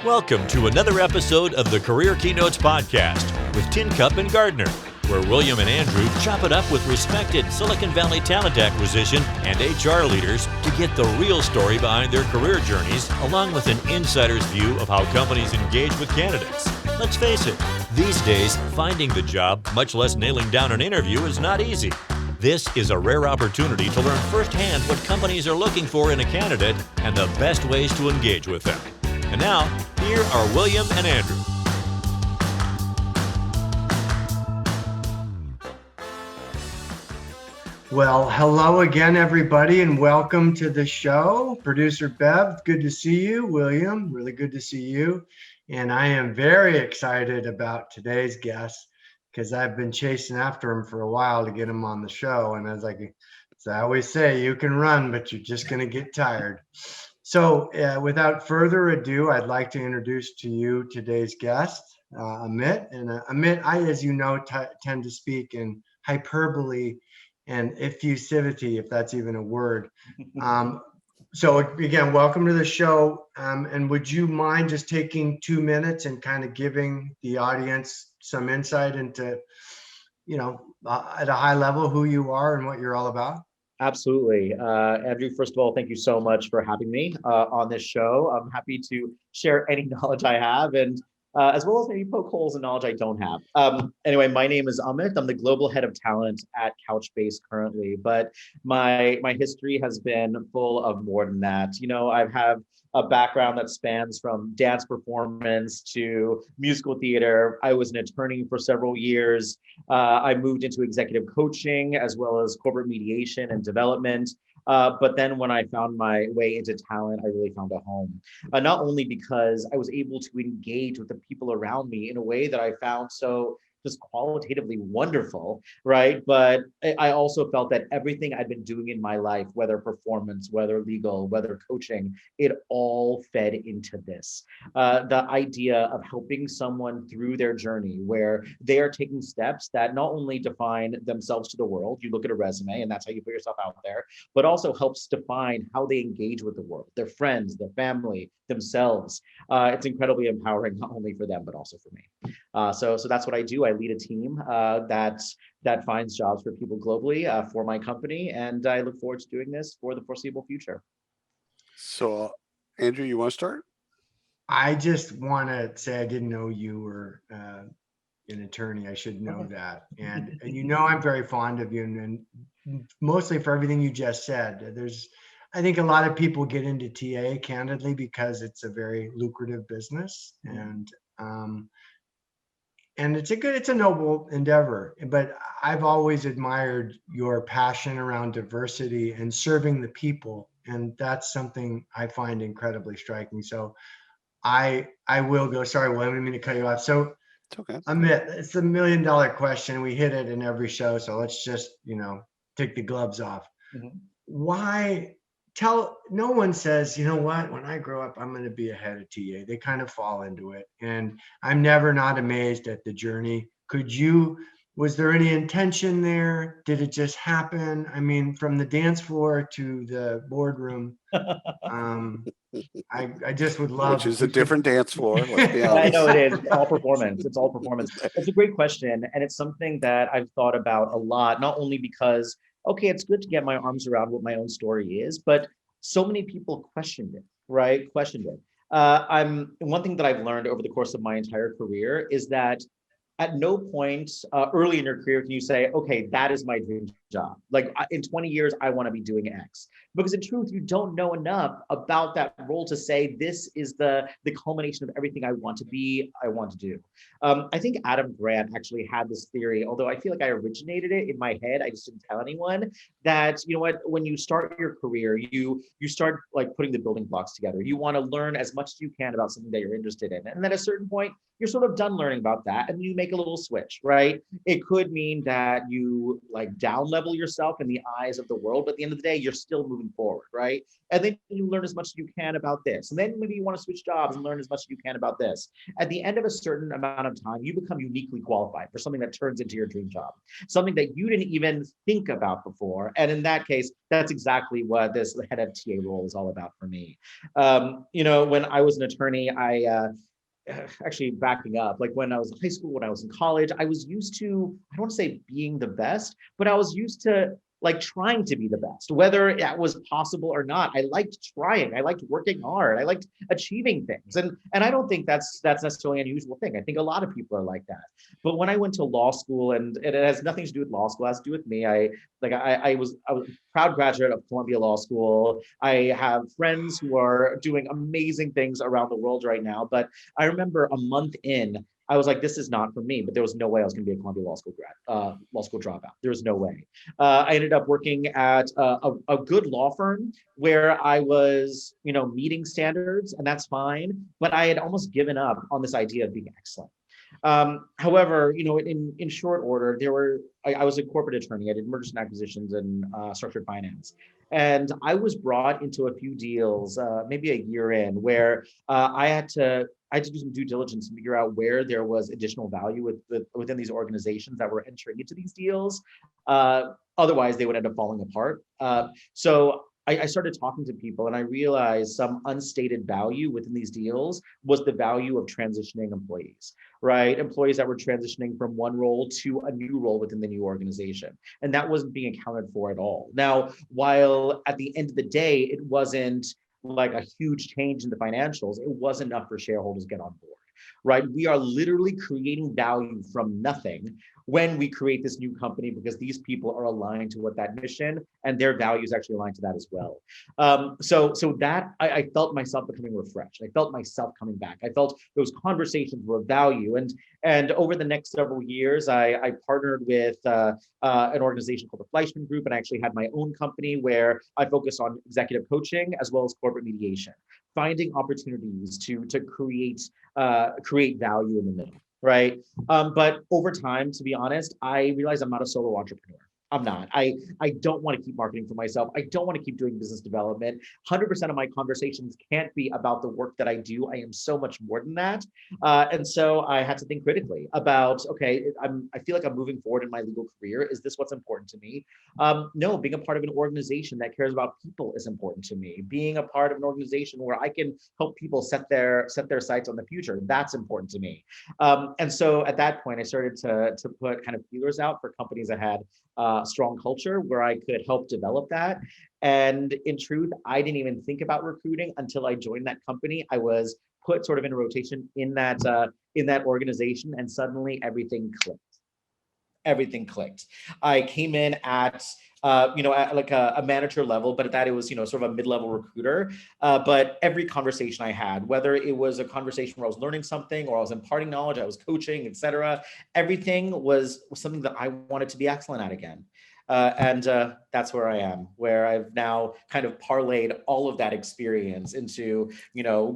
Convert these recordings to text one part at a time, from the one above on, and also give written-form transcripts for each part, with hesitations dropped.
Welcome to another episode of the Career Keynotes podcast with Tincup and Gardiner, where William and Andrew chop it up with respected Silicon Valley talent acquisition and HR leaders to get the real story behind their career journeys, along with an insider's view of how companies engage with candidates. Let's face it, these days, finding the job, much less nailing down an interview, is not easy. This is a rare opportunity to learn firsthand what companies are looking for in a candidate and the best ways to engage with them. And now, here are William and Andrew. Well, hello again, everybody, and welcome to the show. Producer Bev, good to see you. William, really good to see you. And I am very excited about today's guest because I've been chasing after him for a while to get him on the show. And as I always say, you can run, but you're just going to get tired. So without further ado, I'd like to introduce to you today's guest, Amit. And Amit, I, as you know, tend to speak in hyperbole and effusivity, if that's even a word. So again, welcome to the show. And would you mind just taking 2 minutes and kind of giving the audience some insight into, at a high level, who you are and what you're all about? Absolutely. Andrew, first of all, thank you so much for having me on this show. I'm happy to share any knowledge I have and as well as maybe poke holes in knowledge I don't have. Anyway, my name is Amit. I'm the global head of talent at Couchbase currently, but my history has been full of more than that. I have a background that spans from dance performance to musical theater. I was an attorney for several years. I moved into executive coaching as well as corporate mediation and development. But then when I found my way into talent, I really found a home. Not only because I was able to engage with the people around me in a way that I found so just qualitatively wonderful, right? But I also felt that everything I'd been doing in my life, whether performance, whether legal, whether coaching, it all fed into this. The idea of helping someone through their journey where they are taking steps that not only define themselves to the world, you look at a resume and that's how you put yourself out there, but also helps define how they engage with the world, their friends, their family, themselves. It's incredibly empowering, not only for them, but also for me. So that's what I do. I lead a team that finds jobs for people globally for my company, and I look forward to doing this for the foreseeable future. So, Andrew, you want to start? I just want to say I didn't know you were an attorney. I should know that, and I'm very fond of you, and mostly for everything you just said. I think a lot of people get into TA candidly because it's a very lucrative business, and it's a noble endeavor, but I've always admired your passion around diversity and serving the people. And that's something I find incredibly striking. So I will go, sorry, William, I didn't mean to cut you off. So it's okay. Amit, it's $1 million question. We hit it in every show. So let's just, take the gloves off. Mm-hmm. Why? No one says, when I grow up, I'm going to be a head of TA. They kind of fall into it. And I'm never not amazed at the journey. Was there any intention there? Did it just happen? I mean, from the dance floor to the boardroom, I just would love. Which is a different dance floor. Let's be honest. I know it is. It's all performance. It's all performance. It's a great question. And it's something that I've thought about a lot, not only because okay, it's good to get my arms around what my own story is, but so many people questioned it, right? One thing that I've learned over the course of my entire career is that at no point early in your career can you say, okay, that is my dream job. Like in 20 years, I want to be doing X. Because in truth, you don't know enough about that role to say, this is the culmination of everything I want to be, I want to do. I think Adam Grant actually had this theory, although I feel like I originated it in my head, I just didn't tell anyone, that, when you start your career, you start like putting the building blocks together. You want to learn as much as you can about something that you're interested in. And then at a certain point, you're sort of done learning about that and you make a little switch, right? It could mean that you like down level level yourself in the eyes of the world, but at the end of the day, you're still moving forward, right? And then you learn as much as you can about this. And then maybe you want to switch jobs and learn as much as you can about this. At the end of a certain amount of time, you become uniquely qualified for something that turns into your dream job, something that you didn't even think about before. And in that case, that's exactly what this head of TA role is all about for me. When I was an attorney, actually backing up, like when I was in high school, when I was in college, I was used to, I don't want to say being the best, but I was used to like trying to be the best, whether that was possible or not. I liked trying, I liked working hard, I liked achieving things. And I don't think that's necessarily an unusual thing. I think a lot of people are like that. But when I went to law school, and it has nothing to do with law school, it has to do with me. I was a proud graduate of Columbia Law School. I have friends who are doing amazing things around the world right now. But I remember a month in, I was like, this is not for me, but there was no way I was going to be a Columbia Law School dropout. There was no way. I ended up working at a good law firm where I was, meeting standards, and that's fine. But I had almost given up on this idea of being excellent. However, in short order, I was a corporate attorney. I did mergers and acquisitions and structured finance. And I was brought into a few deals, maybe a year in, where I had to do some due diligence and figure out where there was additional value within these organizations that were entering into these deals. Otherwise, they would end up falling apart. So I started talking to people, and I realized some unstated value within these deals was the value of transitioning employees, right? Employees that were transitioning from one role to a new role within the new organization. And that wasn't being accounted for at all. Now, while at the end of the day, it wasn't like a huge change in the financials, it wasn't enough for shareholders to get on board, right? We are literally creating value from nothing when we create this new company, because these people are aligned to what that mission and their values actually aligned to that as well. So that I felt myself becoming refreshed. I felt myself coming back. I felt those conversations were of value. And over the next several years, I partnered with an organization called the Fleischman Group, and I actually had my own company where I focus on executive coaching as well as corporate mediation, finding opportunities to create value in the middle. Right. But over time, to be honest, I realized I'm not a solo entrepreneur. I'm not. I don't want to keep marketing for myself. I don't want to keep doing business development. 100% of my conversations can't be about the work that I do. I am so much more than that. And so I had to think critically about, okay, I feel like I'm moving forward in my legal career. Is this what's important to me? No, being a part of an organization that cares about people is important to me. Being a part of an organization where I can help people set their sights on the future, that's important to me. And so at that point, I started to put kind of feelers out for companies that had strong culture where I could help develop that. And in truth, I didn't even think about recruiting until I joined that company. I was put sort of in a rotation in that organization, and suddenly everything clicked. Everything clicked. I came in at like a manager level, but at that it was, sort of a mid-level recruiter. But every conversation I had, whether it was a conversation where I was learning something or I was imparting knowledge, I was coaching, etc., everything was something that I wanted to be excellent at again. And that's where I am, where I've now kind of parlayed all of that experience into,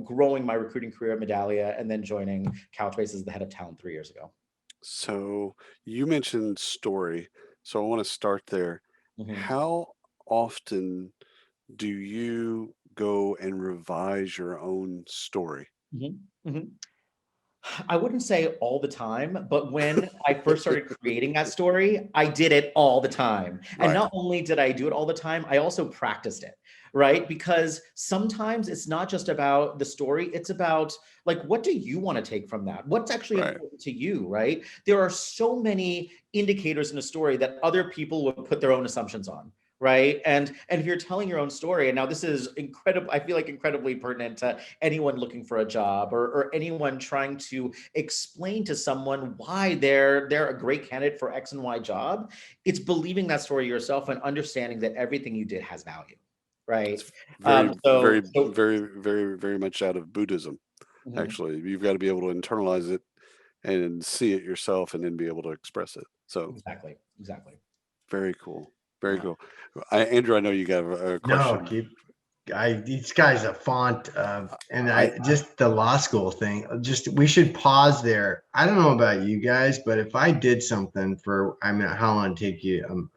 growing my recruiting career at Medallia and then joining Couchbase as the head of talent 3 years ago. So you mentioned story. So I want to start there. Mm-hmm. How often do you go and revise your own story? Mm-hmm. Mm-hmm. I wouldn't say all the time, but when I first started creating that story, I did it all the time. And Right. not only did I do it all the time, I also practiced it, right? Because sometimes it's not just about the story, it's about like, what do you want to take from that? What's actually Right. important to you, right? There are so many indicators in a story that other people will put their own assumptions on. Right. And if you're telling your own story, and now this is incredible, I feel like incredibly pertinent to anyone looking for a job or anyone trying to explain to someone why they're a great candidate for X and Y job. It's believing that story yourself and understanding that everything you did has value. Right. It's very, So very, very, very much out of Buddhism. Mhm. Actually, you've got to be able to internalize it and see it yourself, and then be able to express it. So Exactly. very cool. Very Yeah. cool. Andrew, I know you got a question. No, These guys a font of, and I just the law school thing. We should pause there. I don't know about you guys, but if I did something for, I mean, how long did it take you?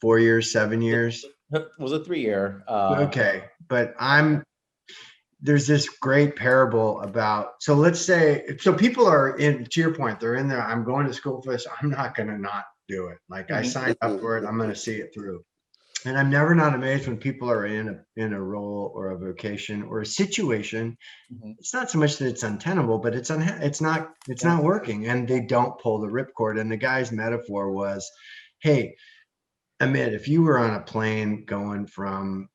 4 years, 7 years? It was a 3-year. Okay, but there's this great parable about, so let's say, so people are in, to your point, they're in there, I'm going to school for this, I'm not going to not do it. Like I signed up for it, I'm going to see it through. And I'm never not amazed when people are in a role or a vocation or a situation. It's not so much that it's untenable, but it's not working, and they don't pull the ripcord. And the guy's metaphor was, hey, Amit, if you were on a plane going from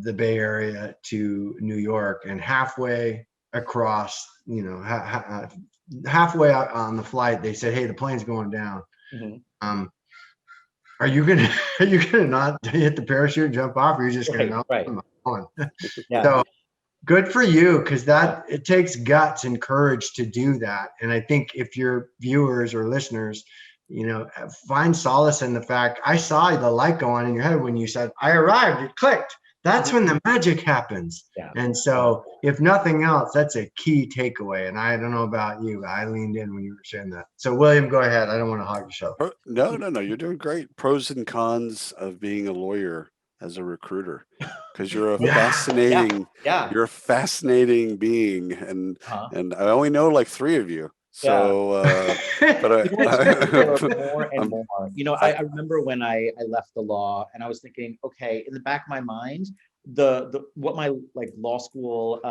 the Bay Area to New York, and halfway across, halfway out on the flight, they said, hey, the plane's going down. Are you gonna not hit the parachute and jump off, or you're just gonna on? So good for you, because it takes guts and courage to do that. And I think if your viewers or listeners, find solace in the fact, I saw the light go on in your head when you said, I arrived, it clicked. That's when the magic happens. And so if nothing else, that's a key takeaway. And I don't know about you, but I leaned in when you were saying that. So William, go ahead. I don't want to hog the show. No. You're doing great. Pros and cons of being a lawyer as a recruiter, because you're a fascinating, you're a fascinating being. And I only know like 3 of you. So, but more and more. I remember when I left the law, and I was thinking, okay, in the back of my mind, what my law school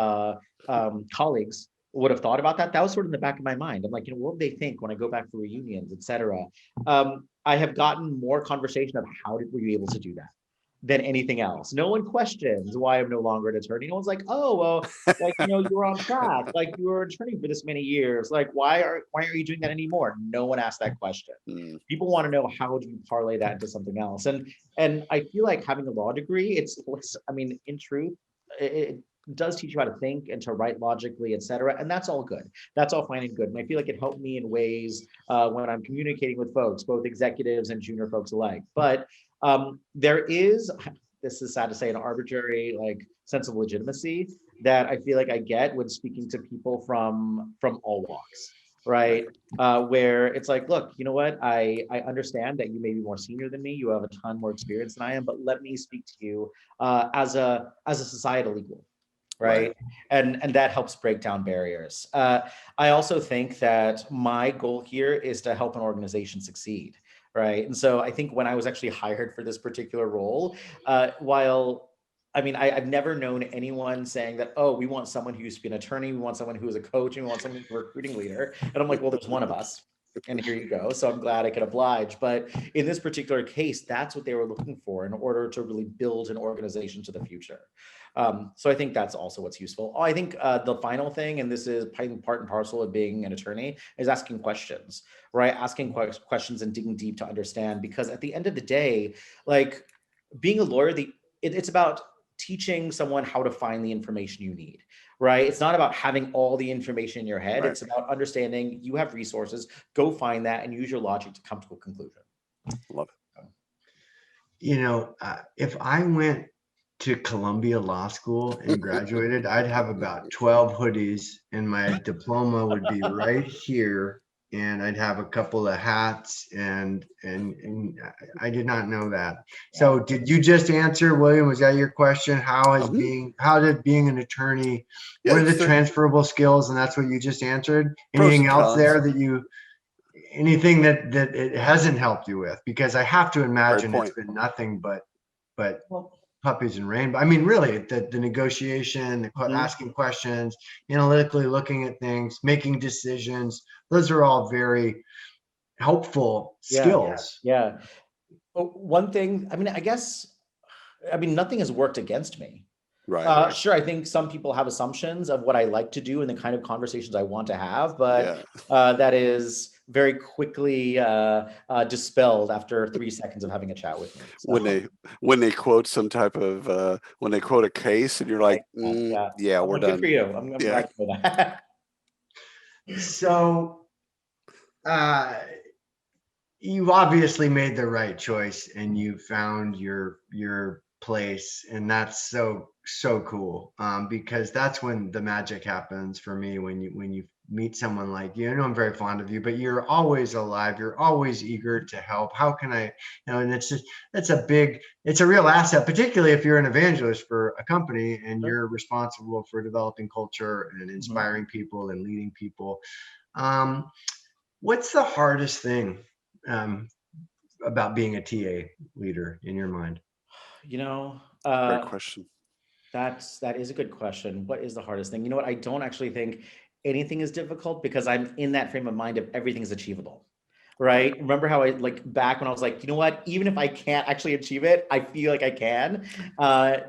colleagues would have thought about that was sort of in the back of my mind. I'm like, what would they think when I go back for reunions, etc. I have gotten more conversation of were you able to do that than anything else. No one questions why I'm no longer an attorney. No one's like, oh, well, you were on track. Like, you were an attorney for this many years. Like, why aren't you doing that anymore? No one asked that question. People want to know, how do you parlay that into something else? And I feel like having a law degree, in truth, it does teach you how to think and to write logically, etc. And that's all good. That's all fine and good. And I feel like it helped me in ways when I'm communicating with folks, both executives and junior folks alike. But there is, this is sad to say, an arbitrary sense of legitimacy that I feel like I get when speaking to people from all walks, right? Where it's like, look, you know what? I understand that you may be more senior than me. You have a ton more experience than I am, but let me speak to you as a societal equal. Right. And that helps break down barriers. I also think that my goal here is to help an organization succeed. Right. And so I think when I was actually hired for this particular role, I've never known anyone saying that, oh, we want someone who used to be an attorney, we want someone who is a coach, and we want someone who's a recruiting leader. And I'm like, well, there's one of us. And here you go. So I'm glad I could oblige. But in this particular case, that's what they were looking for in order to really build an organization to the future. So I think that's also what's useful. I think the final thing, and this is part and parcel of being an attorney, is asking questions, right? Asking questions and digging deep to understand, because at the end of the day, being a lawyer, it's about teaching someone how to find the information you need, right? It's not about having all the information in your head. It's about understanding you have resources, go find that and use your logic to come to a conclusion. Love it. If I went to Columbia Law School and graduated, I'd have about 12 hoodies, and my diploma would be right here, and I'd have a couple of hats, and I did not know that. So did you just answer, William? Was that your question? How did being an attorney, what are the transferable skills? And that's what you just answered. Anything else there anything that it hasn't helped you with? Because I have to imagine it's been nothing but puppies and rainbow. I mean, really, the negotiation, asking questions, analytically looking at things, making decisions. Those are all very helpful skills. Yeah. One thing, nothing has worked against me. Right. Sure, I think some people have assumptions of what I like to do and the kind of conversations I want to have, but that is very quickly dispelled after 3 seconds of having a chat with me. So. When they quote some type of when they quote a case, and you're like, we're done. Good for you. I'm glad for that. So, you obviously made the right choice, and you found your place, and that's so cool, because that's when the magic happens for me, when you meet someone like you. I know I'm very fond of you, but you're always alive, you're always eager to help. How can I, and it's a real asset, particularly if you're an evangelist for a company and you're responsible for developing culture and inspiring people and leading people. What's the hardest thing about being a TA leader in your mind? Great question. That is a good question. What is the hardest thing? You know what? I don't actually think anything is difficult, because I'm in that frame of mind of everything is achievable. Right? Remember how I, like, back when I was like, you know what, even if I can't actually achieve it, I feel like I can,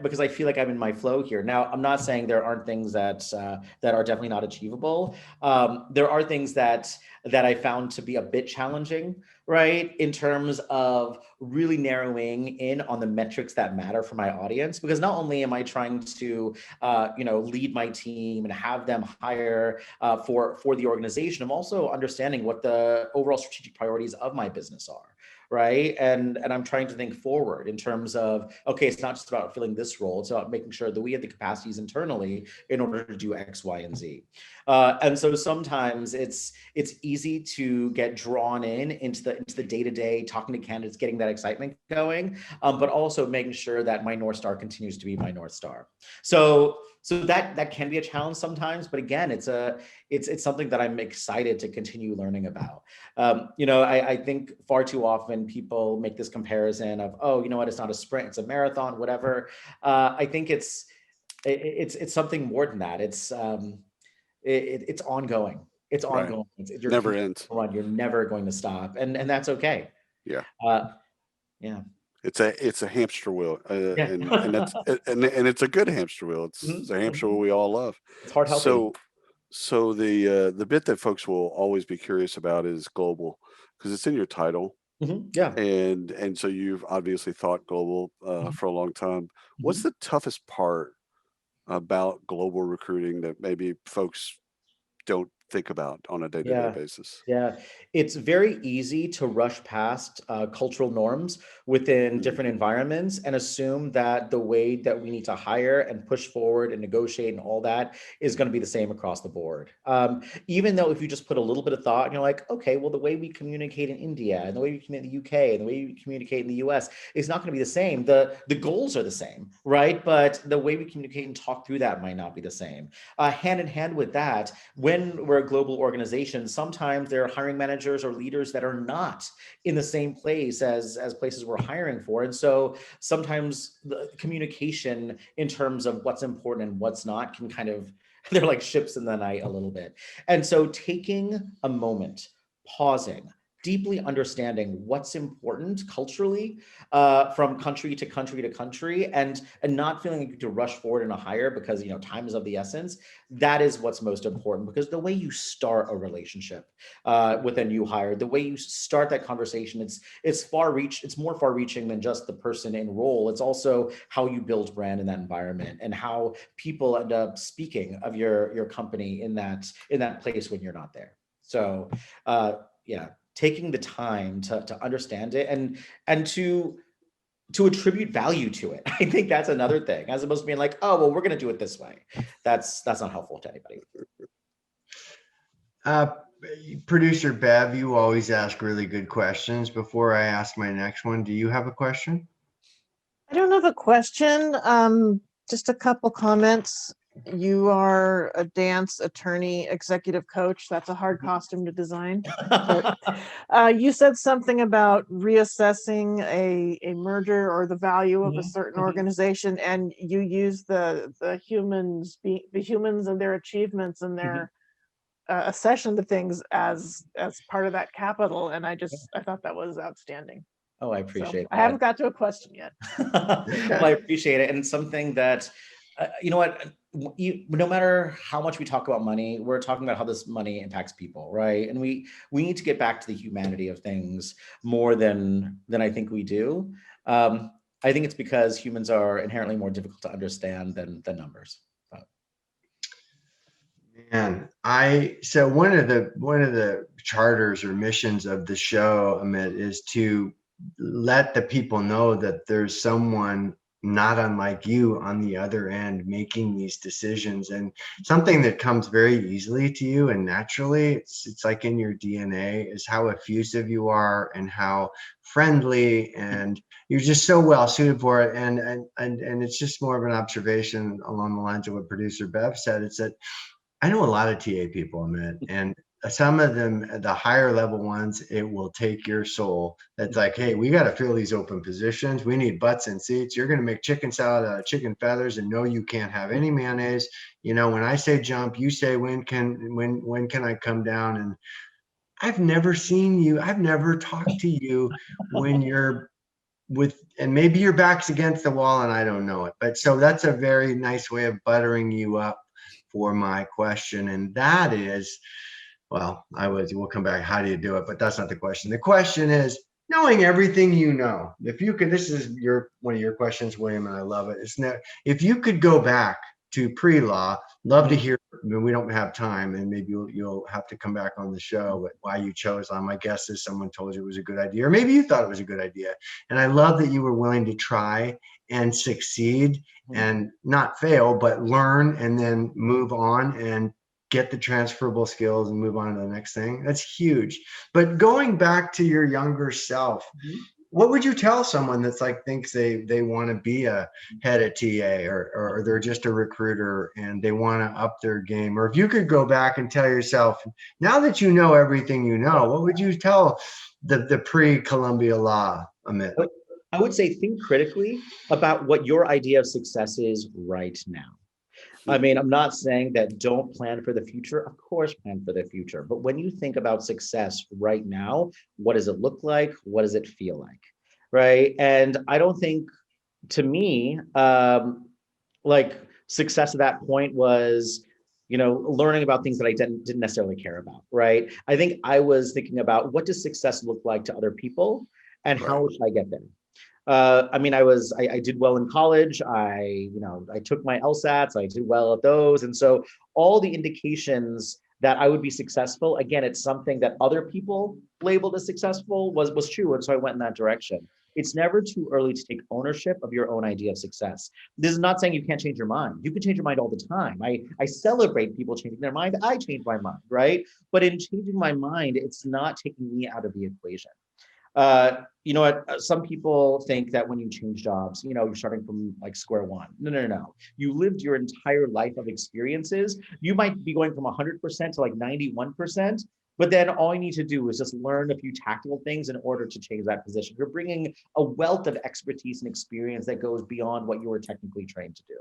because I feel like I'm in my flow here. Now, I'm not saying there aren't things that are definitely not achievable. There are things that I found to be a bit challenging, right? In terms of really narrowing in on the metrics that matter for my audience, because not only am I trying to, lead my team and have them hire for the organization, I'm also understanding what the overall strategic priorities of my business are. Right. And I'm trying to think forward in terms of, okay, it's not just about filling this role. It's about making sure that we have the capacities internally in order to do X, Y, and Z. And so sometimes it's easy to get drawn into the day-to-day, talking to candidates, getting that excitement going, but also making sure that my North Star continues to be my North Star. So that can be a challenge sometimes, but again, it's something that I'm excited to continue learning about. I think far too often people make this comparison of, oh, you know what, it's not a sprint, it's a marathon, whatever. I think it's something more than that. It's ongoing. It's ongoing. Right. Never ends. You're never going to stop, and that's okay. Yeah. Yeah. It's a hamster wheel, and that's and it's a good hamster wheel. It's a hamster wheel we all love. It's hard helping. So the bit that folks will always be curious about is global, because it's in your title. Yeah. And so you've obviously thought global for a long time. What's the toughest part about global recruiting that maybe folks don't think about on a day-to-day basis? Yeah, it's very easy to rush past cultural norms within different environments and assume that the way that we need to hire and push forward and negotiate and all that is going to be the same across the board. Even though if you just put a little bit of thought and you're like, okay, well, the way we communicate in India and the way we communicate in the UK and the way we communicate in the US is not going to be the same. The goals are the same, right? But the way we communicate and talk through that might not be the same. Hand in hand with that, when we're a global organization, sometimes there are hiring managers or leaders that are not in the same place as places we're hiring for. And so sometimes the communication in terms of what's important and what's not can kind of, they're like ships in the night a little bit. And so taking a moment, pausing, deeply understanding what's important culturally from country to country to country, and not feeling like to rush forward in a hire because time is of the essence. That is what's most important, because the way you start a relationship with a new hire, the way you start that conversation, it's more far reaching than just the person in role. It's also how you build brand in that environment and how people end up speaking of your company in that place when you're not there. So taking the time to understand it and to attribute value to it. I think that's another thing, as opposed to being like, oh, well, we're going to do it this way. That's not helpful to anybody. Producer Bev, you always ask really good questions. Before I ask my next one, do you have a question? I don't have a question. Just a couple comments. You are a dance attorney, executive coach. That's a hard costume to design. But, you said something about reassessing a merger or the value of a certain organization, and you use the humans and their achievements and their accession to things as part of that capital. And I thought that was outstanding. Oh, I appreciate that. I haven't got to a question yet. Well, I appreciate it. And it's something that, no matter how much we talk about money, we're talking about how this money impacts people, right? And we need to get back to the humanity of things more than I think we do. I think it's because humans are inherently more difficult to understand than numbers. Man, so one of the charters or missions of the show, Amit, is to let the people know that there's someone not unlike you on the other end, making these decisions, and something that comes very easily to you and naturally. It's like in your DNA is how effusive you are and how friendly, and you're just so well suited for it. And it's just more of an observation along the lines of what producer Bev said. It's that I know a lot of TA people, Amit, and some of them, the higher level ones, it will take your soul. That's like, hey, we got to fill these open positions. We need butts and seats. You're going to make chicken salad out of chicken feathers, and no, you can't have any mayonnaise. You know, when I say jump, you say when can I come down? And I've never seen you. I've never talked to you when you're and maybe your back's against the wall and I don't know it. But so that's a very nice way of buttering you up for my question. And that is, well, we'll come back. How do you do it? But that's not the question. The question is knowing everything you know. If you could, this is one of your questions, William, and I love it. If you could go back to pre-law, love to hear. I mean, we don't have time, and maybe you'll have to come back on the show. But why you chose law? My guess is someone told you it was a good idea, or maybe you thought it was a good idea. And I love that you were willing to try and succeed and not fail, but learn and then move on and get the transferable skills and move on to the next thing. That's huge. But going back to your younger self, what would you tell someone that's like thinks they want to be a head of TA or they're just a recruiter and they want to up their game? Or if you could go back and tell yourself, now that you know everything you know, what would you tell the pre-Columbia Law, Amit? I would say think critically about what your idea of success is right now. I mean, I'm not saying that don't plan for the future. Of course, plan for the future. But when you think about success right now, what does it look like? What does it feel like? Right. And I don't think, to me, like success at that point was, learning about things that I didn't necessarily care about. Right. I think I was thinking about what does success look like to other people and how should I get there? I mean, I did well in college. I took my LSATs, I did well at those. And so all the indications that I would be successful, again, it's something that other people labeled as successful was true. And so I went in that direction. It's never too early to take ownership of your own idea of success. This is not saying you can't change your mind. You can change your mind all the time. I celebrate people changing their mind. I change my mind, right? But in changing my mind, it's not taking me out of the equation. You know what? Some people think that when you change jobs, you're starting from like square one. No. You lived your entire life of experiences. You might be going from 100% to like 91%, but then all you need to do is just learn a few tactical things in order to change that position. You're bringing a wealth of expertise and experience that goes beyond what you were technically trained to do.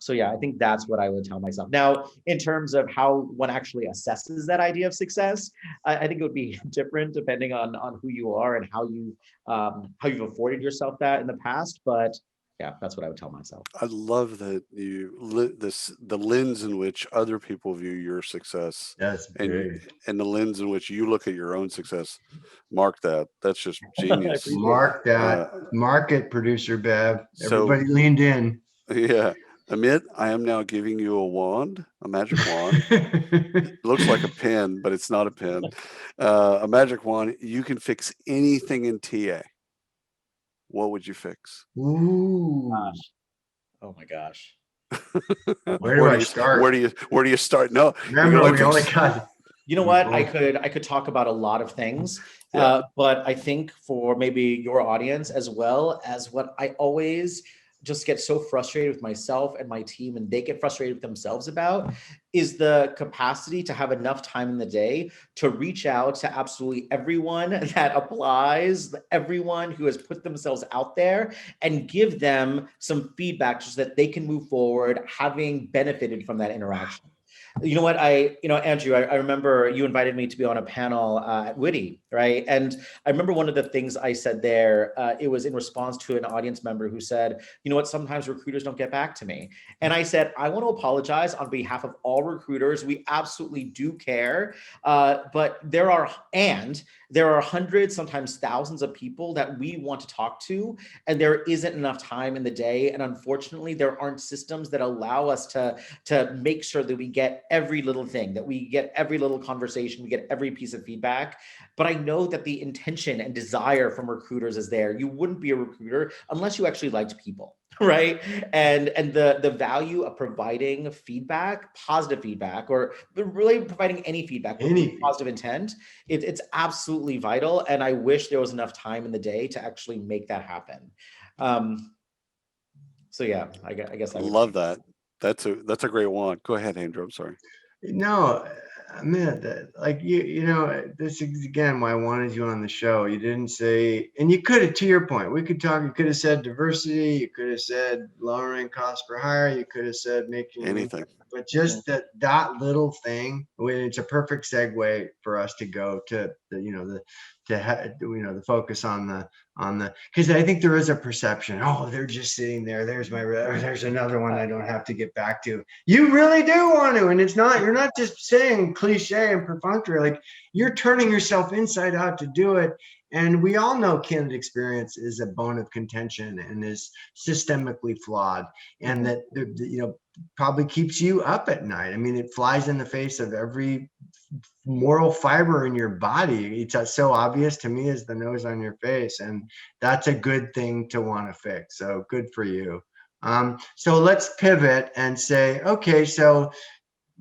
So yeah, I think that's what I would tell myself. Now, in terms of how one actually assesses that idea of success, I think it would be different depending on who you are and how you've afforded yourself that in the past. But yeah, that's what I would tell myself. I love that the lens in which other people view your success. That's great. And the lens in which you look at your own success. Mark that. That's just genius. Mark that. Mark it, producer Bev. Everybody leaned in. Yeah. Amit, I am now giving you a wand, a magic wand. It looks like a pen, but it's not a pen. A magic wand. You can fix anything in TA. What would you fix? Ooh. Gosh. Oh my gosh. Where do I start? Where do you start? No. Remember, we only got. You know what? I could talk about a lot of things, but I think for maybe your audience as well as what I always just get so frustrated with myself and my team, and they get frustrated with themselves about, is the capacity to have enough time in the day to reach out to absolutely everyone that applies, everyone who has put themselves out there, and give them some feedback so that they can move forward having benefited from that interaction. You know what, Andrew, I remember you invited me to be on a panel at Witty, right? And I remember one of the things I said there, it was in response to an audience member who said, you know what, sometimes recruiters don't get back to me. And I said, I want to apologize on behalf of all recruiters. We absolutely do care, but there are hundreds, sometimes thousands of people that we want to talk to, and there isn't enough time in the day. And unfortunately, there aren't systems that allow us to make sure that we get get every little thing, that we get every little conversation, we get every piece of feedback. But I know that the intention and desire from recruiters is there. You wouldn't be a recruiter unless you actually liked people, right? And the value of providing feedback, positive feedback, or really providing any feedback with positive intent, it's absolutely vital. And I wish there was enough time in the day to actually make that happen. So yeah, I guess I would love that. That's a great one. Go ahead, Andrew. I'm sorry. No, Amit, like you know, this is again why I wanted you on the show. You didn't say, and you could have, to your point, we could talk, you could have said diversity, you could have said lowering cost per hire, you could have said making anything. But just that little thing, it's a perfect segue for us to go to the the focus on the because I think there is a perception, oh, they're just sitting there, there's another one I don't have to get back to. You really do want to, and you're not just saying cliche and perfunctory, like you're turning yourself inside out to do it. And we all know candidate experience is a bone of contention and is systemically flawed, and that probably keeps you up at night. I mean, it flies in the face of every moral fiber in your body. It's so obvious to me as the nose on your face, and that's a good thing to want to fix. So good for you. So let's pivot and say, okay, so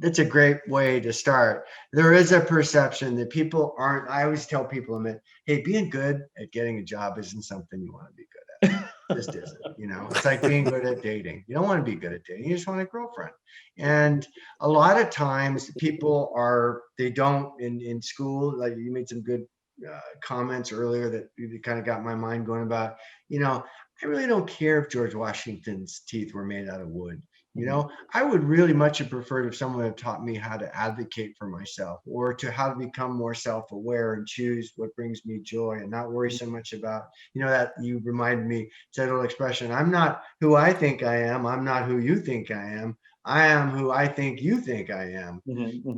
that's a great way to start. There is a perception that people aren't. I always tell people, hey, being good at getting a job isn't something you want to be good at. Just isn't. It's like being good at dating. You don't want to be good at dating. You just want a girlfriend. And a lot of times people they don't in school. Like you made some good comments earlier that kind of got my mind going about, I really don't care if George Washington's teeth were made out of wood. I would really much have preferred if someone had taught me how to advocate for myself, or to how to become more self-aware and choose what brings me joy and not worry so much about, that you reminded me, it's that old expression, I'm not who I think I am. I'm not who you think I am. I am who I think you think I am.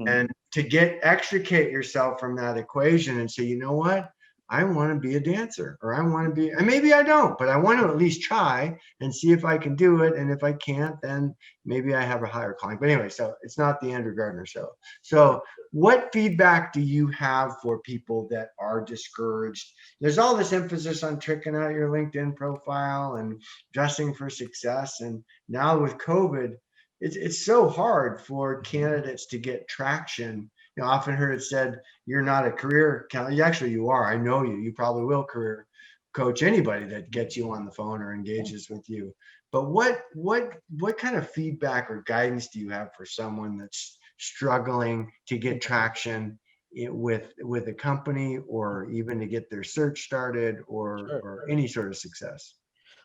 And to extricate yourself from that equation and say, you know what? I want to be a dancer, or I want to be, and maybe I don't, but I want to at least try and see if I can do it. And if I can't, then maybe I have a higher calling. But anyway, so it's not the Andrew Gardiner show. So what feedback do you have for people that are discouraged? There's all this emphasis on tricking out your LinkedIn profile and dressing for success. And now with COVID, it's so hard for candidates to get traction. I often heard it said, you're not a career counselor. Actually, you are. I know you. You probably will career coach anybody that gets you on the phone or engages with you. But what kind of feedback or guidance do you have for someone that's struggling to get traction with a company, or even to get their search started, or any sort of success?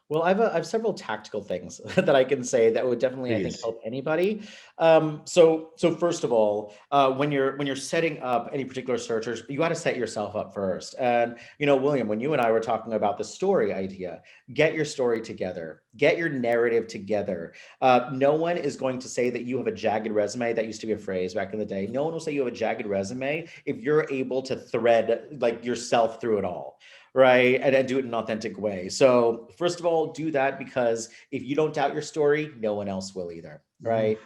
Well, I have several tactical things that I can say that would definitely, I think, help anybody. So first of all, when you're setting up any particular searchers, you got to set yourself up first. And William, when you and I were talking about the story idea, get your story together, get your narrative together. No one is going to say that you have a jagged resume. That used to be a phrase back in the day. No one will say you have a jagged resume if you're able to thread like yourself through it all. Right. And do it in an authentic way. So first of all, do that, because if you don't doubt your story, no one else will either. Right.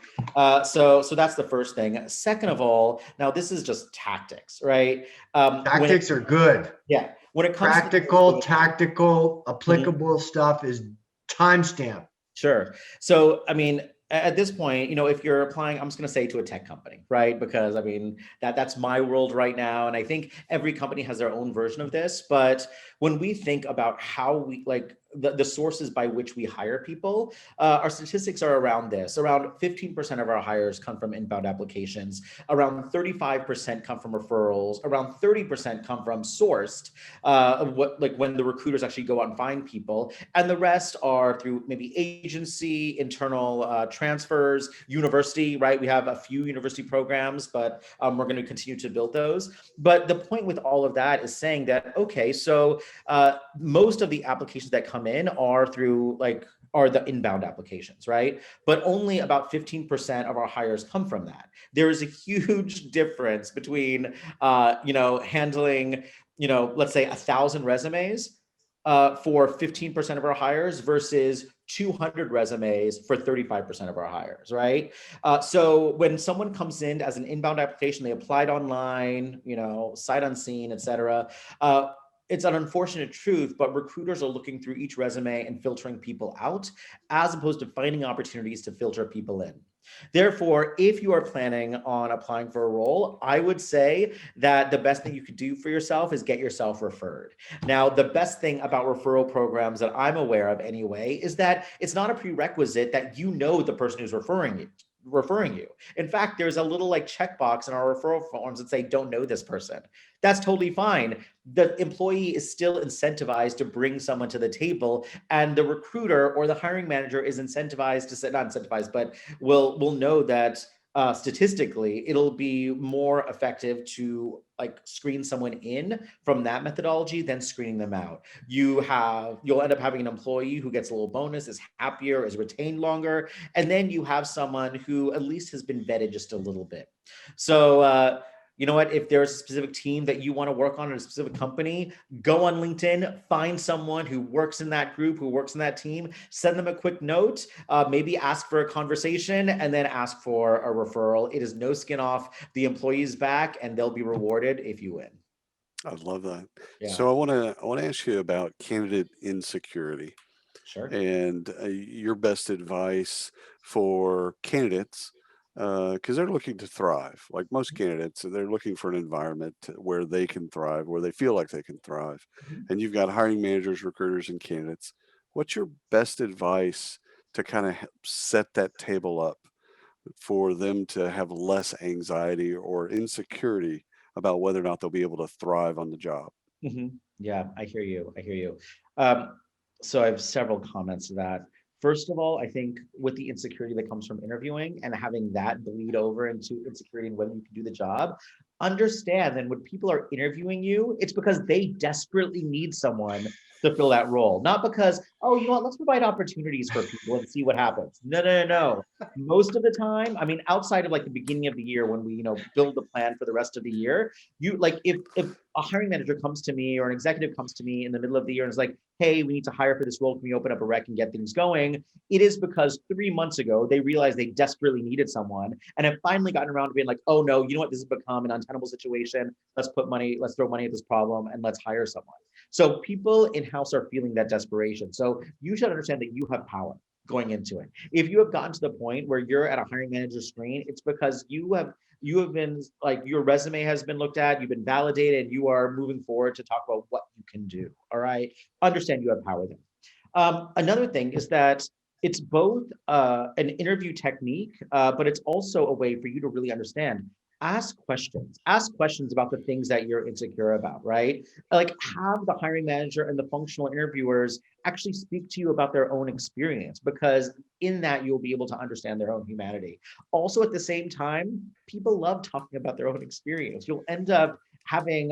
So that's the first thing. Second of all, now this is just tactics, right? Tactics are good. Yeah. When it comes to tactical, applicable stuff is timestamp. Sure. So, I mean, at this point, if you're applying, I'm just going to say to a tech company, right? Because I mean, that's my world right now. And I think every company has their own version of this. But when we think about how we the sources by which we hire people, our statistics are around this. Around 15% of our hires come from inbound applications. Around 35% come from referrals. Around 30% come from sourced, when the recruiters actually go out and find people. And the rest are through maybe agency, internal transfers, university, right? We have a few university programs, but we're going to continue to build those. But the point with all of that is saying that, okay, so most of the applications that come in are through are the inbound applications, right? But only about 15% of our hires come from that. There is a huge difference between, handling, let's say 1,000 resumes for 15% of our hires versus 200 resumes for 35% of our hires, right? So when someone comes in as an inbound application, they applied online, sight unseen, et cetera. It's an unfortunate truth, but recruiters are looking through each resume and filtering people out, as opposed to finding opportunities to filter people in. Therefore, if you are planning on applying for a role, I would say that the best thing you could do for yourself is get yourself referred. Now, the best thing about referral programs that I'm aware of anyway is that it's not a prerequisite that you know the person who's referring you. In fact, there's a little checkbox in our referral forms that say, don't know this person. That's totally fine. The employee is still incentivized to bring someone to the table, and the recruiter or the hiring manager is incentivized to say, not incentivized, but will know that statistically, it'll be more effective to screen someone in from that methodology than screening them out. You'll end up having an employee who gets a little bonus, is happier, is retained longer, and then you have someone who at least has been vetted just a little bit. So you know what, if there's a specific team that you want to work on in a specific company, go on LinkedIn, find someone who works in that group, who works in that team, send them a quick note, maybe ask for a conversation, and then ask for a referral. It is no skin off the employee's back, and they'll be rewarded if you win. I love that. Yeah. So I want to ask you about candidate insecurity. Sure. And your best advice for candidates, because they're looking to thrive. Like most candidates, they're looking for an environment where they can thrive, where they feel like they can thrive. And you've got hiring managers, recruiters, and candidates. What's your best advice to kind of set that table up for them to have less anxiety or insecurity about whether or not they'll be able to thrive on the job? Yeah, I hear you. So I have several comments to that. First of all, I think with the insecurity that comes from interviewing and having that bleed over into insecurity and whether you can do the job, understand that when people are interviewing you, it's because they desperately need someone to fill that role. Not because, oh, you know what, let's provide opportunities for people and see what happens. No. Most of the time, I mean, outside of the beginning of the year when we, build the plan for the rest of the year, if a hiring manager comes to me or an executive comes to me in the middle of the year and is like, hey, we need to hire for this role, can we open up a rec and get things going? It is because 3 months ago, they realized they desperately needed someone and have finally gotten around to being like, oh no, you know what, this has become an untenable situation. Let's throw money at this problem and let's hire someone. So people in-house are feeling that desperation. So you should understand that you have power going into it. If you have gotten to the point where you're at a hiring manager screen, it's because you have been your resume has been looked at, you've been validated, and you are moving forward to talk about what you can do. All right. Understand you have power there. Another thing is that it's both an interview technique, but it's also a way for you to really understand. Ask questions about the things that you're insecure about, right? Have the hiring manager and the functional interviewers actually speak to you about their own experience, because in that you'll be able to understand their own humanity. Also, at the same time, people love talking about their own experience. You'll end up having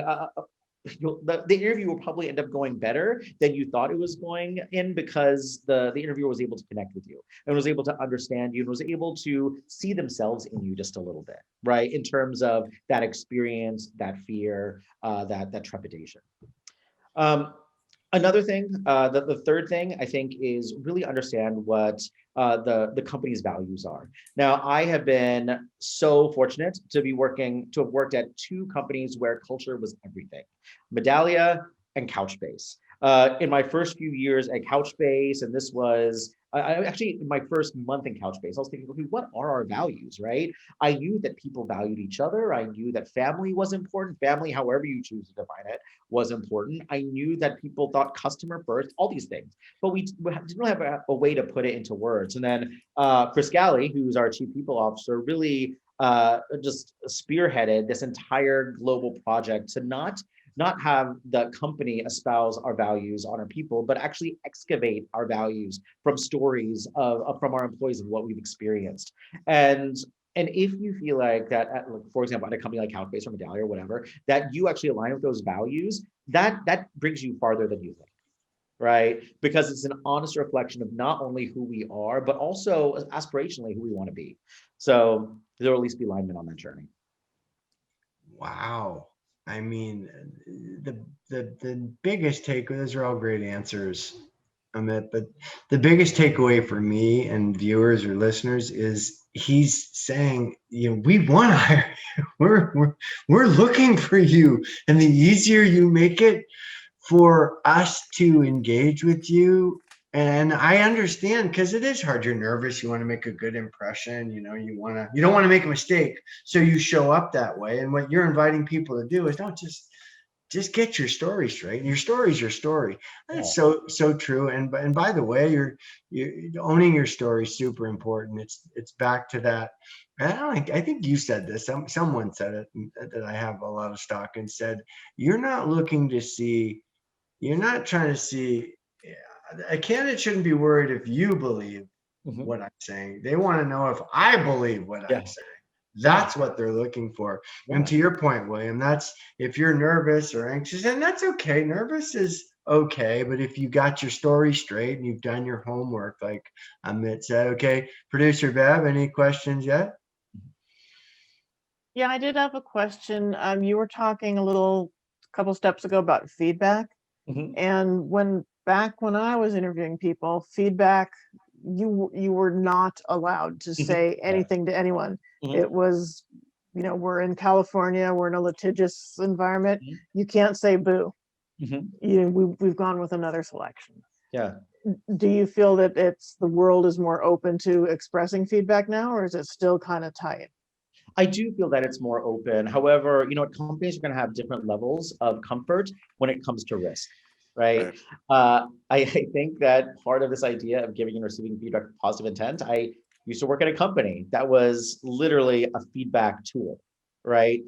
the interview will probably end up going better than you thought it was going in, because the interviewer was able to connect with you and was able to understand you and was able to see themselves in you just a little bit, right? In terms of that experience, that fear, that trepidation. Another thing, the third thing I think is really understand what the company's values are. Now, I have been so fortunate to have worked at 2 companies where culture was everything, Medallia and Couchbase. In my first few years at Couchbase, and this was actually in my first month in Couchbase, I was thinking, okay, what are our values, right? I knew that people valued each other. I knew that family was important. Family, however you choose to define it, was important. I knew that people thought customer first, all these things, but we didn't have a way to put it into words. And then Chris Galley, who's our chief people officer, really just spearheaded this entire global project to not have the company espouse our values on our people, but actually excavate our values from stories from our employees and what we've experienced. And if you feel like that, for example, at a company like Couchbase or Medallia or whatever, that you actually align with those values, that brings you farther than you think, right? Because it's an honest reflection of not only who we are, but also aspirationally who we want to be. So there'll at least be alignment on that journey. Wow. I mean, the biggest take, those are all great answers. Amit, but the biggest takeaway for me and viewers or listeners is he's saying, we want to hire you. We're looking for you. And the easier you make it for us to engage with you. And I understand, because it is hard. You're nervous. You want to make a good impression. You don't want to make a mistake. So you show up that way. And what you're inviting people to do is don't just get your story straight. Your story is your story. That's so true. And by the way, you're owning your story is super important. It's back to that. I think you said this. Someone said it that I have a lot of stock in, said, you're not trying to see. A candidate shouldn't be worried if you believe what I'm saying. They want to know if I believe what I'm saying. That's what they're looking for. And to your point, William, that's if you're nervous or anxious, and that's okay. Nervous is okay. But if you got your story straight and you've done your homework, like Amit said, okay, producer Bev, any questions yet? Yeah, I did have a question. You were talking a couple steps ago about feedback. And back when I was interviewing people, feedback, you were not allowed to say anything to anyone. It was, we're in California, we're in a litigious environment. You can't say boo. We've gone with another selection. Yeah. Do you feel that the world is more open to expressing feedback now, or is it still kind of tight? I do feel that it's more open. However, companies are going to have different levels of comfort when it comes to risk. Right. I think that part of this idea of giving and receiving feedback with positive intent, I used to work at a company that was literally a feedback tool. Right.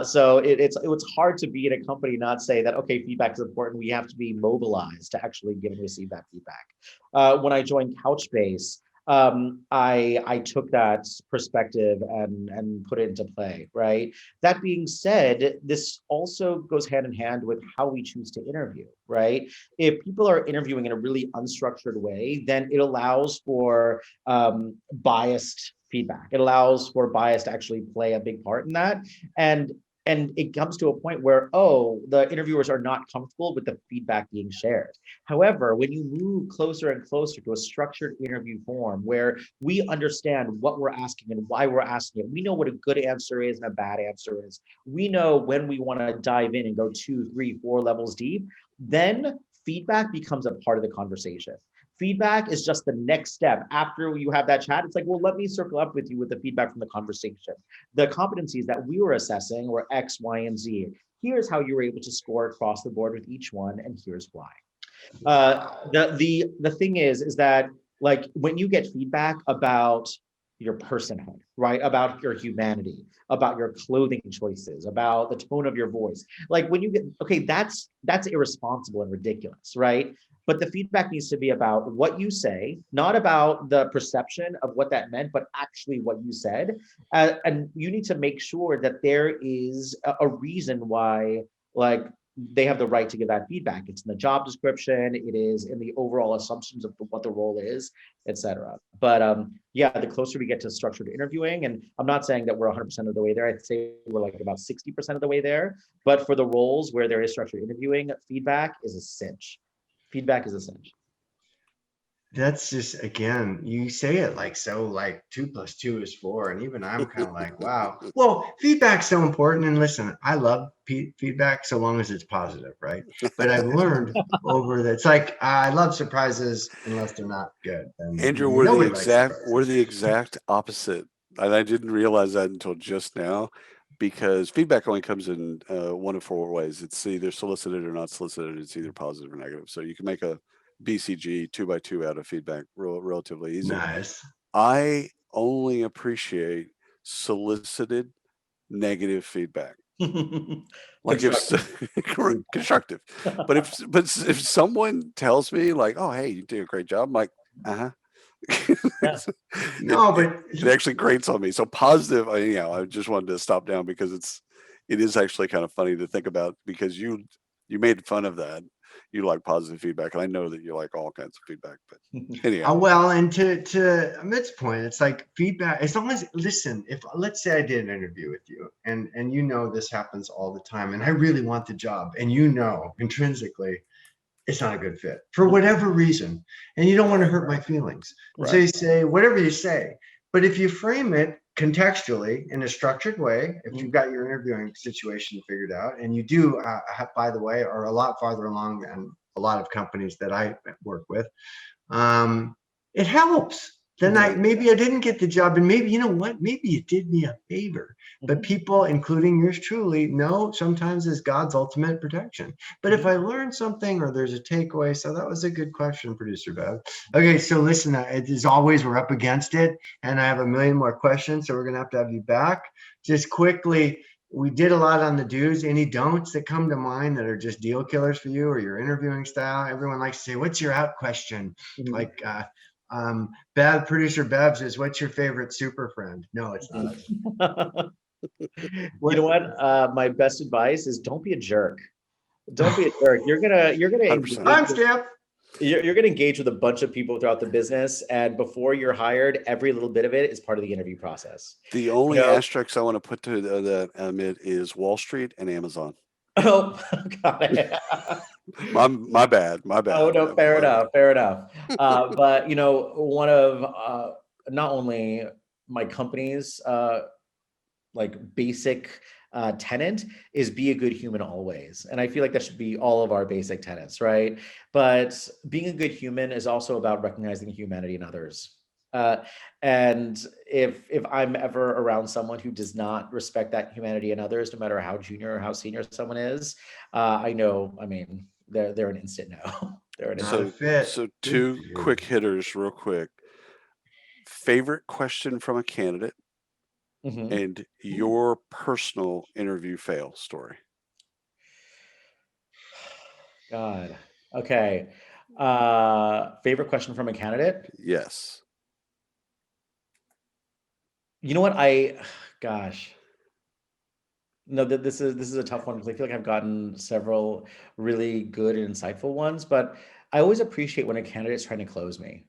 So it's hard to be in a company, not say that, okay, feedback is important. We have to be mobilized to actually give and receive that feedback. When I joined Couchbase, I took that perspective and put it into play, right? That being said, this also goes hand in hand with how we choose to interview, right? If people are interviewing in a really unstructured way, then it allows for biased feedback. It allows for bias to actually play a big part in that. And it comes to a point where, the interviewers are not comfortable with the feedback being shared. However, when you move closer and closer to a structured interview form where we understand what we're asking and why we're asking it, we know what a good answer is and a bad answer is. We know when we want to dive in and go 2, 3, 4 levels deep, then feedback becomes a part of the conversation. Feedback is just the next step. After you have that chat, it's like, well, let me circle up with you with the feedback from the conversation. The competencies that we were assessing were X, Y, and Z. Here's how you were able to score across the board with each one, and here's why. The thing is that, like, when you get feedback about your personhood, right? About your humanity, about your clothing choices, about the tone of your voice. Like when you get, okay, that's irresponsible and ridiculous, right? But the feedback needs to be about what you say, not about the perception of what that meant, but actually what you said. And you need to make sure that there is a reason why, like, they have the right to give that feedback. It's in the job description, it is in the overall assumptions of what the role is, etc. But yeah, the closer we get to structured interviewing, and I'm not saying that we're 100% of the way there, I'd say we're like about 60% of the way there, but for the roles where there is structured interviewing, feedback is a cinch. Feedback is a cinch. That's just, again, you say it like 2 + 2 is 4. And even I'm kind of like, wow. Well, feedback's so important. And listen, I love feedback so long as it's positive, right? But I've learned over that it's like, I love surprises unless they're not good. And Andrew, we're the exact opposite. And I didn't realize that until just now, because feedback only comes in one of 4 ways. It's either solicited or not solicited. It's either positive or negative. So you can make a BCG 2x2 out of feedback relatively easy. Nice. I only appreciate solicited negative feedback. Like constructive. But if someone tells me like, oh, hey, you did a great job, I'm like, No, but it actually grates on me. So positive, I just wanted to stop down because it is actually kind of funny to think about, because you made fun of that. You like positive feedback, and I know that you like all kinds of feedback. But anyhow, well, and to Amit's point, it's like feedback. As long as, listen, if let's say I did an interview with you, and this happens all the time, and I really want the job, and intrinsically, it's not a good fit for whatever reason. And you don't want to hurt my feelings. And so you say, whatever you say. But if you frame it contextually in a structured way, if you've got your interviewing situation figured out, and you do, by the way, are a lot farther along than a lot of companies that I work with, it helps. Then maybe I didn't get the job, and maybe, you know what, maybe it did me a favor. But people, including yours truly, know sometimes it's God's ultimate protection. But if I learned something or there's a takeaway, so that was a good question, Producer Bev. Okay, so listen, as always, we're up against it, and I have a million more questions, so we're gonna have you back. Just quickly, we did a lot on the do's. Any don'ts that come to mind that are just deal killers for you or your interviewing style? Everyone likes to say, what's your out question? Like, Producer Bev says, what's your favorite super friend? No, it's not. You know what? My best advice is don't be a jerk. Don't be a jerk. You're gonna engage. You're gonna engage with a bunch of people throughout the business, and before you're hired, every little bit of it is part of the interview process. The only asterisks I want to put to that, Amit, is Wall Street and Amazon. Oh, got it. my bad. Oh no, fair enough. But one of not only my company's like basic tenant is be a good human always. And I feel like that should be all of our basic tenets, right? But being a good human is also about recognizing humanity in others. And if I'm ever around someone who does not respect that humanity in others, no matter how junior or how senior someone is, I know, I mean, they're an instant no. They're an instant fit. So two quick hitters real quick. Favorite question from a candidate and your personal interview fail story. God. Okay. Favorite question from a candidate? Yes. You know what? Gosh. No, this is a tough one because I feel like I've gotten several really good and insightful ones, but I always appreciate when a candidate's trying to close me.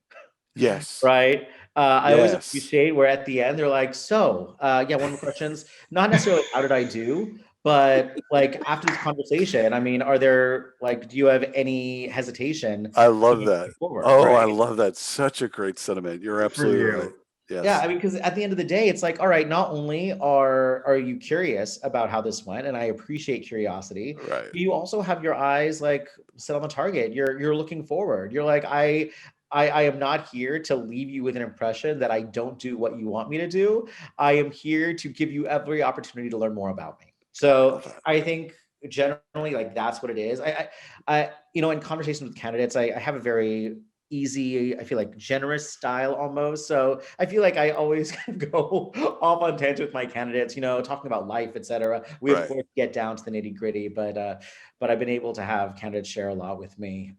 Yes. Right. I always appreciate where at the end they're like, so one more questions. Not necessarily how did I do, but like after this conversation, I mean, are there do you have any hesitation? I love that. Forward, I love that. Such a great sentiment. You're absolutely right. Yes. Yeah, I mean, because at the end of the day, it's like, all right, not only are you curious about how this went, and I appreciate curiosity, right, but you also have your eyes like set on the target. You're looking forward. You're like, I am not here to leave you with an impression that I don't do what you want me to do. I am here to give you every opportunity to learn more about me. So I think generally like that's what it is. I in conversations with candidates, I have a very easy, I feel like generous style almost. So I feel like I always go off on tangent with my candidates, talking about life, etc. We of course get down to the nitty gritty, but I've been able to have candidates share a lot with me.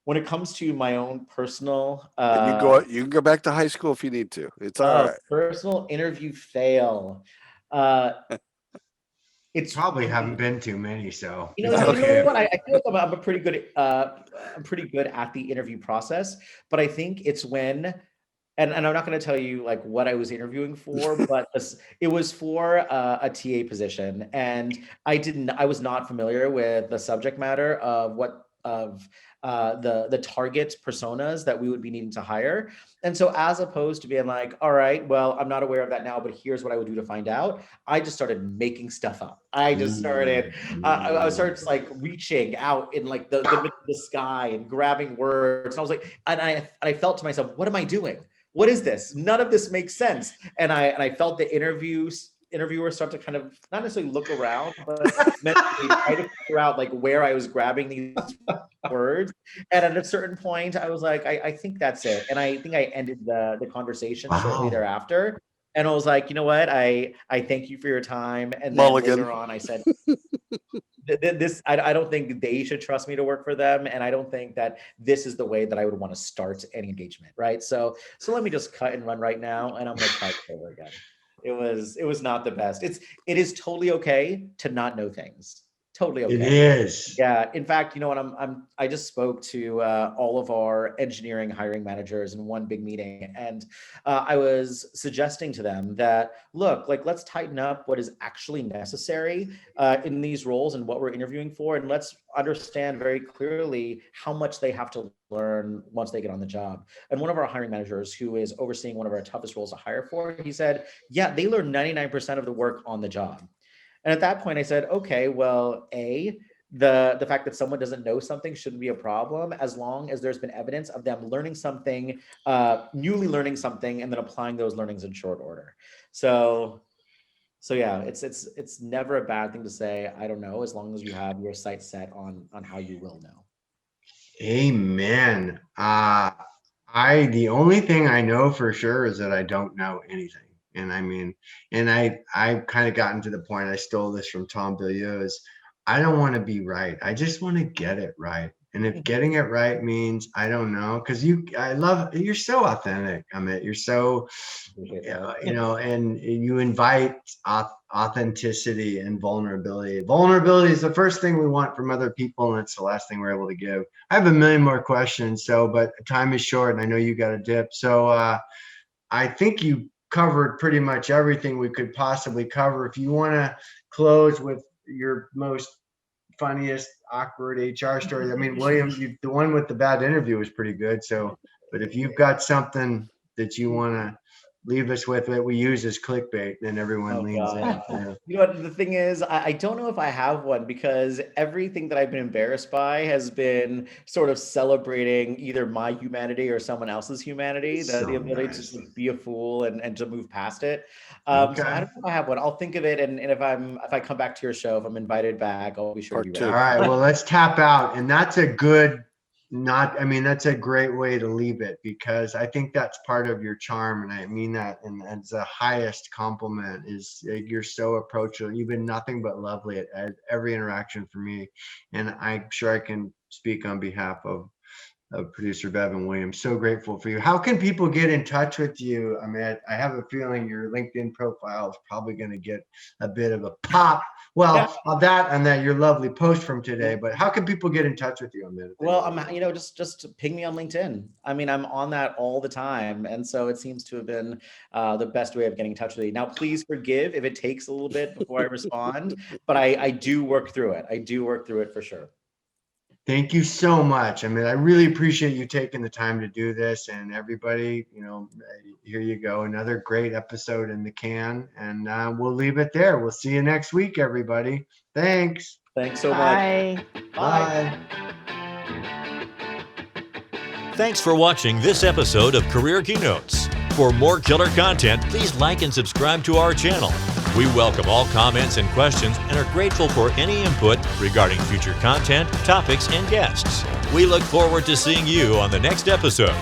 When it comes to my own personal, you can go back to high school if you need to. It's all right. Personal interview fail. It's probably haven't been too many, so you know what? I feel like I'm pretty good. I'm pretty good at the interview process, but I think it's when, and I'm not going to tell you like what I was interviewing for, but it was for a TA position, and I was not familiar with the subject matter of the target personas that we would be needing to hire. And so as opposed to being like, all right, well, I'm not aware of that now, but here's what I would do to find out. I just started making stuff up. I just started, I started just like reaching out in like the sky and grabbing words. And I was like, and I felt to myself, what am I doing? What is this? None of this makes sense. And I felt the interviewers start to kind of not necessarily look around, but mentally try to figure out like where I was grabbing these words. And at a certain point, I was like, I think that's it. And I think I ended the conversation shortly thereafter. And I was like, you know what? I thank you for your time. And then later on, I said, I don't think they should trust me to work for them. And I don't think that this is the way that I would want to start any engagement. Right. So let me just cut and run right now. And I'm going to try it over again. It was not the best. It is totally okay to not know things, Totally okay. It is. Yeah. In fact, you know what? I just spoke to all of our engineering hiring managers in one big meeting, and I was suggesting to them that, look, like, let's tighten up what is actually necessary in these roles and what we're interviewing for, and let's understand very clearly how much they have to learn once they get on the job. And one of our hiring managers, who is overseeing one of our toughest roles to hire for, he said, yeah, they learn 99% of the work on the job. And at that point I said, okay, well, the fact that someone doesn't know something shouldn't be a problem, as long as there's been evidence of them learning something, newly learning something, and then applying those learnings in short order. So yeah, it's never a bad thing to say, I don't know, as long as you have your sights set on how you will know. Amen. The only thing I know for sure is that I don't know anything. And I mean, and I've kind of gotten to the point, I stole this from Tom Bilyeu, is I don't want to be right. I just want to get it right. And if getting it right means I don't know, because you're so authentic, Amit. You're so, and you invite authenticity and vulnerability. Vulnerability is the first thing we want from other people, and it's the last thing we're able to give. I have a million more questions, but time is short, and I know you got a dip. So I think you covered pretty much everything we could possibly cover. If you want to close with your most funniest awkward HR story, I mean, William, the one with the bad interview was pretty good. So, but if you've got something that you want to leave us with that we use as clickbait, then everyone leans in. Yeah. You know what, the thing is, I don't know if I have one, because everything that I've been embarrassed by has been sort of celebrating either my humanity or someone else's humanity, the ability to just be a fool and to move past it. Okay. So I don't know if I have one. I'll think of it, and if I come back to your show, if I'm invited back, I'll be sure to be All right, well, let's tap out. And that's a good, that's a great way to leave it, because I think that's part of your charm. And I mean that, and it's the highest compliment, is you're so approachable. You've been nothing but lovely at every interaction for me. And I'm sure I can speak on behalf of producer Bev and William. So grateful for you. How can people get in touch with you? I mean, I have a feeling your LinkedIn profile is probably going to get a bit of a pop. Well, on that and then your lovely post from today. But how can people get in touch with you, Amit? Well, just ping me on LinkedIn. I mean, I'm on that all the time, and so it seems to have been the best way of getting in touch with you. Now, please forgive if it takes a little bit before I respond, but I do work through it. I do work through it for sure. Thank you so much. I mean, I really appreciate you taking the time to do this, and everybody, here you go. Another great episode in the can, and we'll leave it there. We'll see you next week, everybody. Thanks. Thanks so much. Bye. Bye. Thanks for watching this episode of Career Keynotes. For more killer content, please like and subscribe to our channel. We welcome all comments and questions and are grateful for any input regarding future content, topics, and guests. We look forward to seeing you on the next episode.